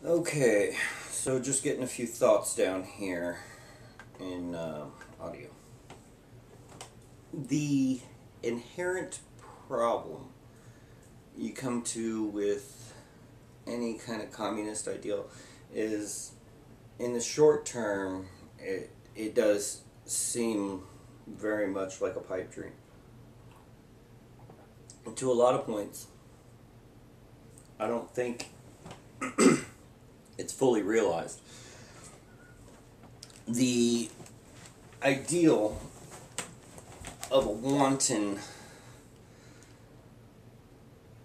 Okay, so just getting a few thoughts down here in audio. The inherent problem you come to with any kind of communist ideal is, in the short term, it does seem very much like a pipe dream. And to a lot of points, I don't think it's fully realized. The ideal of a wanton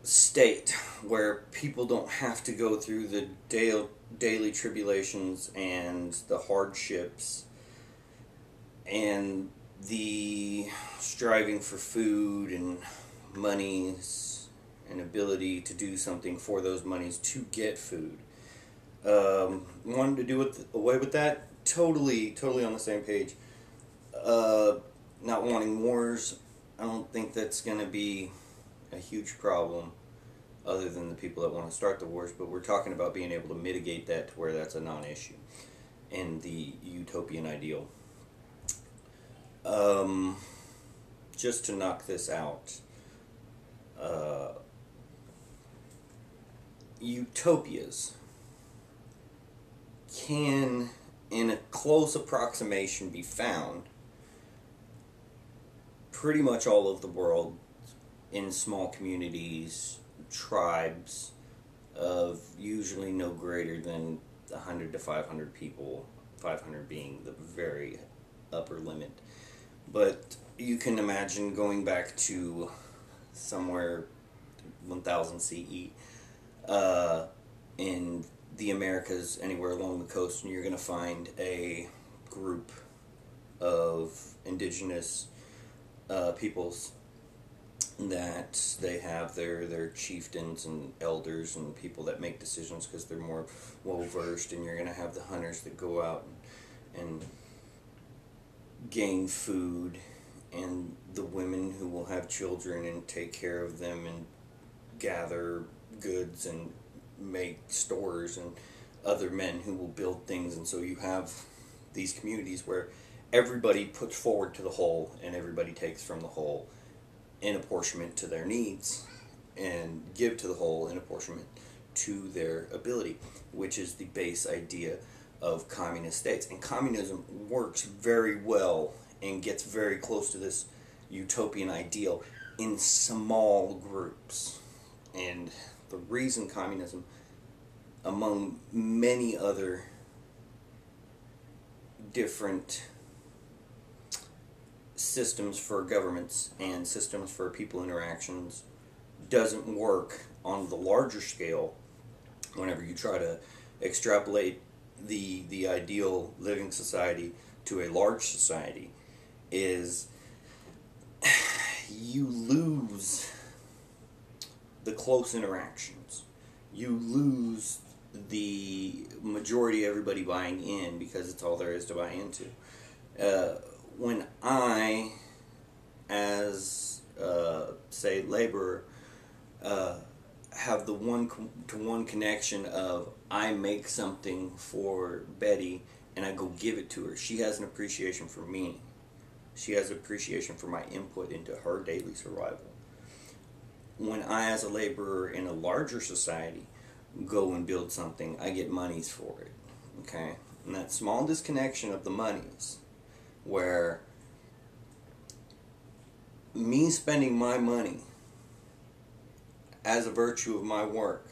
state where people don't have to go through the daily tribulations and the hardships and the striving for food and monies and ability to do something for those monies to get food. Wanted to do away with that. Totally on the same page. Not wanting wars. I don't think that's going to be a huge problem, other than the people that want to start the wars. But we're talking about being able to mitigate that to where that's a non-issue in the utopian ideal. Just to knock this out. Utopias can, in a close approximation, be found pretty much all over the world in small communities, tribes of usually no greater than 100 to 500 people, 500 being the very upper limit. But you can imagine going back to somewhere 1000 CE in the Americas, anywhere along the coast, and you're going to find a group of indigenous peoples that they have their chieftains and elders and people that make decisions because they're more well versed, and you're going to have the hunters that go out and gain food, and the women who will have children and take care of them and gather goods and make stores, and other men who will build things. And so you have these communities where everybody puts forward to the whole and everybody takes from the whole in apportionment to their needs, and give to the whole in apportionment to their ability, which is the base idea of communist states. And communism works very well and gets very close to this utopian ideal in small groups. And the reason communism, among many other different systems for governments and systems for people interactions, doesn't work on the larger scale whenever you try to extrapolate the ideal living society to a large society, is you lose the close interactions. You lose the majority of everybody buying in because it's all there is to buy into. When I, as say laborer, have the one-to-one connection of I make something for Betty and I go give it to her, she has an appreciation for me. She has appreciation for my input into her daily survival. When I, as a laborer in a larger society, go and build something, I get monies for it. Okay? And that small disconnection of the monies, where me spending my money as a virtue of my work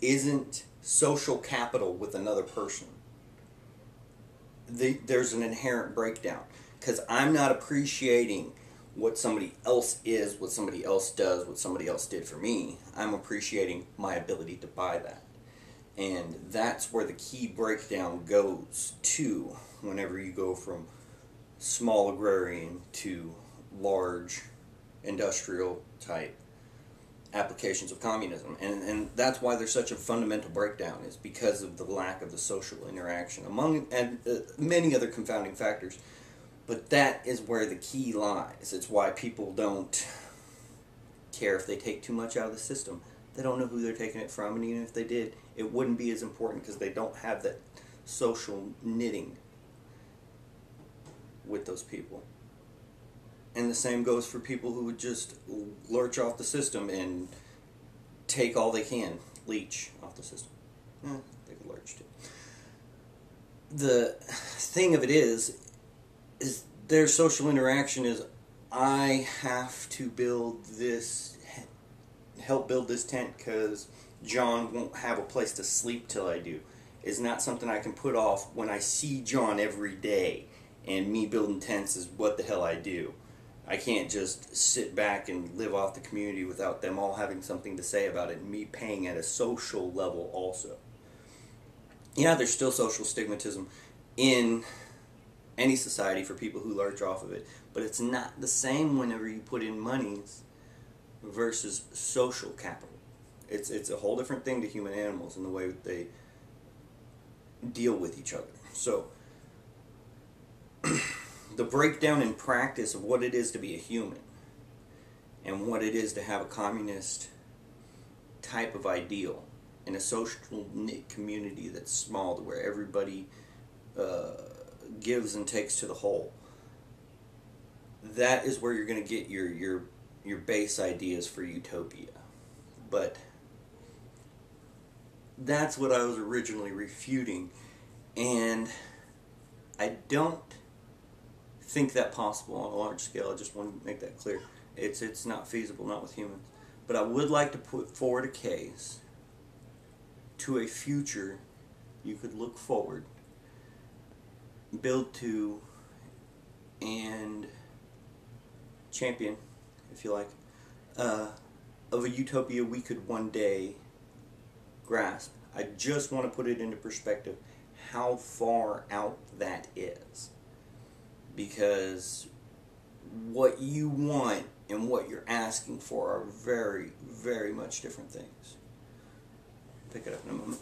isn't social capital with another person. There's an inherent breakdown, because I'm not appreciating what somebody else is, what somebody else does, what somebody else did for me. I'm appreciating my ability to buy that. And that's where the key breakdown goes to whenever you go from small agrarian to large industrial type applications of communism. And that's why there's such a fundamental breakdown, is because of the lack of the social interaction, among many other confounding factors. But that is where the key lies. It's why people don't care if they take too much out of the system. They don't know who they're taking it from, and even if they did, it wouldn't be as important because they don't have that social knitting with those people. And the same goes for people who would just lurch off the system and take all they can, leech off the system. They could lurch too. The thing of it is their social interaction is, I have to help build this tent because John won't have a place to sleep till I do. It's not something I can put off when I see John every day, and me building tents is what the hell I do. I can't just sit back and live off the community without them all having something to say about it, and me paying at a social level also. Yeah, there's still social stigmatism in any society for people who lurch off of it, but it's not the same whenever you put in monies versus social capital. It's a whole different thing to human animals in the way that they deal with each other. So the breakdown in practice of what it is to be a human and what it is to have a communist type of ideal in a social knit community that's small, to where everybody gives and takes to the whole. That is where you're going to get your base ideas for utopia. But that's what I was originally refuting, and I don't think that possible on a large scale. I just want to make that clear. It's not feasible, not with humans. But I would like to put forward a case to a future you could look forward, build to, and champion, if you like, of a utopia we could one day grasp. I just want to put it into perspective how far out that is, because what you want and what you're asking for are very, very much different things. Pick it up in a moment.